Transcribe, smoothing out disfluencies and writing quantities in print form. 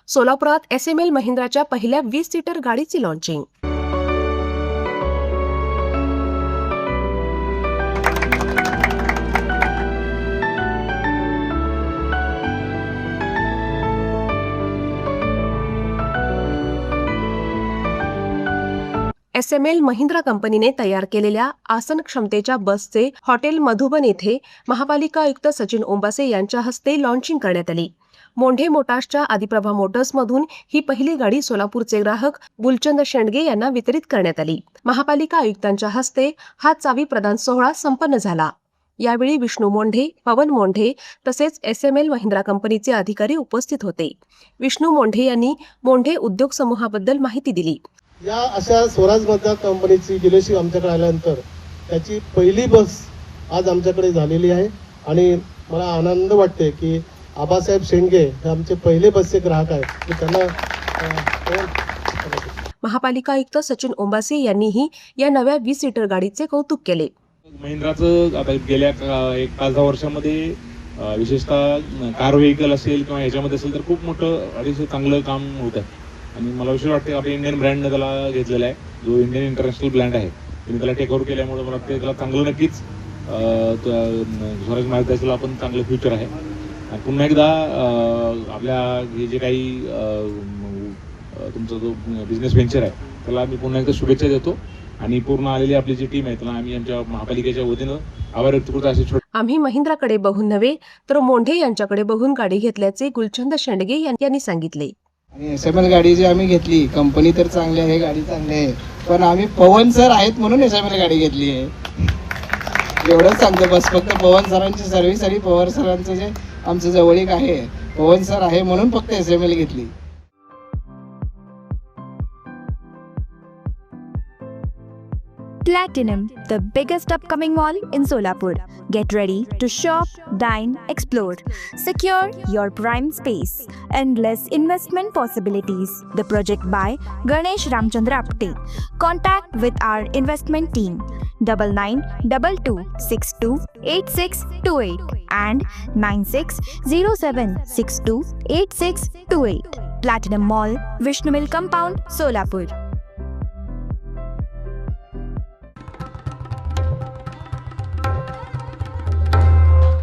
सोलापुरात SML महिंद्राच्या पहिल्या 20 सीटर गाडीची लॉन्चिंग। SML महिंद्रा कंपनीने तयार केलेल्या आसन क्षमतेच्या बसचे हॉटेल मधुबन येथे महापालिका आयुक्त सचिन ओंबासे यांच्या हस्ते लॉन्चिंग करण्यात आली। मोंढे मोटार्सच्या आदिप्रभा मोटर्समधून ही पहिली गाडी सोलापूरचे ग्राहक गुलचंद शेंडगे यांना वितरित करण्यात आली। महापालिका आयुक्तांच्या हस्ते हा चावी प्रदान सोहळा संपन्न झाला। यावेळी विष्णू मोंढे, पवन मोंढे तसेच SML महिंद्रा कंपनीचे अधिकारी उपस्थित होते। विष्णू मोंढे यांनी मोंढे उद्योग समूहाबद्दल माहिती दिली। या अशा स्वराज मतदार कंपनीची डीलरशिप आमच्याकडे आल्यानंतर त्याची पहिली बस आज आमच्याकडे झालेली आहे आणि मला आनंद वाटते की आबासाहेब शेंडगे हे आमचे पहिले बसचे ग्राहक आहेत। त्यांना महापालिका आयुक्त सचिन ओंबासे यांनीही या नव्या 20 सीटर गाडीचे कौतुक केले। महिंद्राचं आता गेल्या 1-10 वर्षामध्ये विशेषतः कार व्हेकल असेल किंवा ह्याच्यामध्ये असेल तर खूप मोठं अतिशय चांगलं काम होत आहे आणि मला विशेष वाटते आपल्या इंडियन ब्रँडने त्याला घेतलेला आहे, जो इंडियन इंटरनॅशनल ब्रँड आहे त्यांनी त्याला टेक ओव्हर केल्यामुळे मला वाटते त्याला चांगलं नक्कीच स्वराज मार्गदर्शनाला आपण चांगलं फ्युचर आहे। आणि पुन्हा एकदा आपल्या हे जे काही तुमचा जो बिझनेस व्हेंचर आहे त्याला मी पुन्हा एकदा शुभेच्छा देतो आणि पूर्ण आलेली आपली जी टीम आहे त्याला आम्ही आमच्या महापालिकेच्या वतीनं आभार व्यक्त करतो। असे आम्ही महिंद्राकडे बघून नव्हे तर मोंढे यांच्याकडे बघून गाडी घेतल्याचे गुलचंद शेंडगे यांनी सांगितले। आणि SML गाडी जी आम्ही घेतली, कंपनी तर चांगली आहे, गाडी चांगली आहे, पण आम्ही पवन सर आहेत म्हणून SML गाडी घेतली आहे एवढंच सांगतो बस। फक्त पवन सरांची सर्व्हिस आणि पवार सरांचं जे आमचं जवळीक आहे, पवन सर आहे म्हणून फक्त SML घेतली। Platinum, the biggest upcoming mall in Solapur. Get ready to shop, dine, explore. Secure your prime space. Endless investment possibilities. The project by Ganesh Ramchandra Apte. Contact with our investment team 9922628628 and 9607628628. Platinum Mall, Vishnu Mill Compound, Solapur.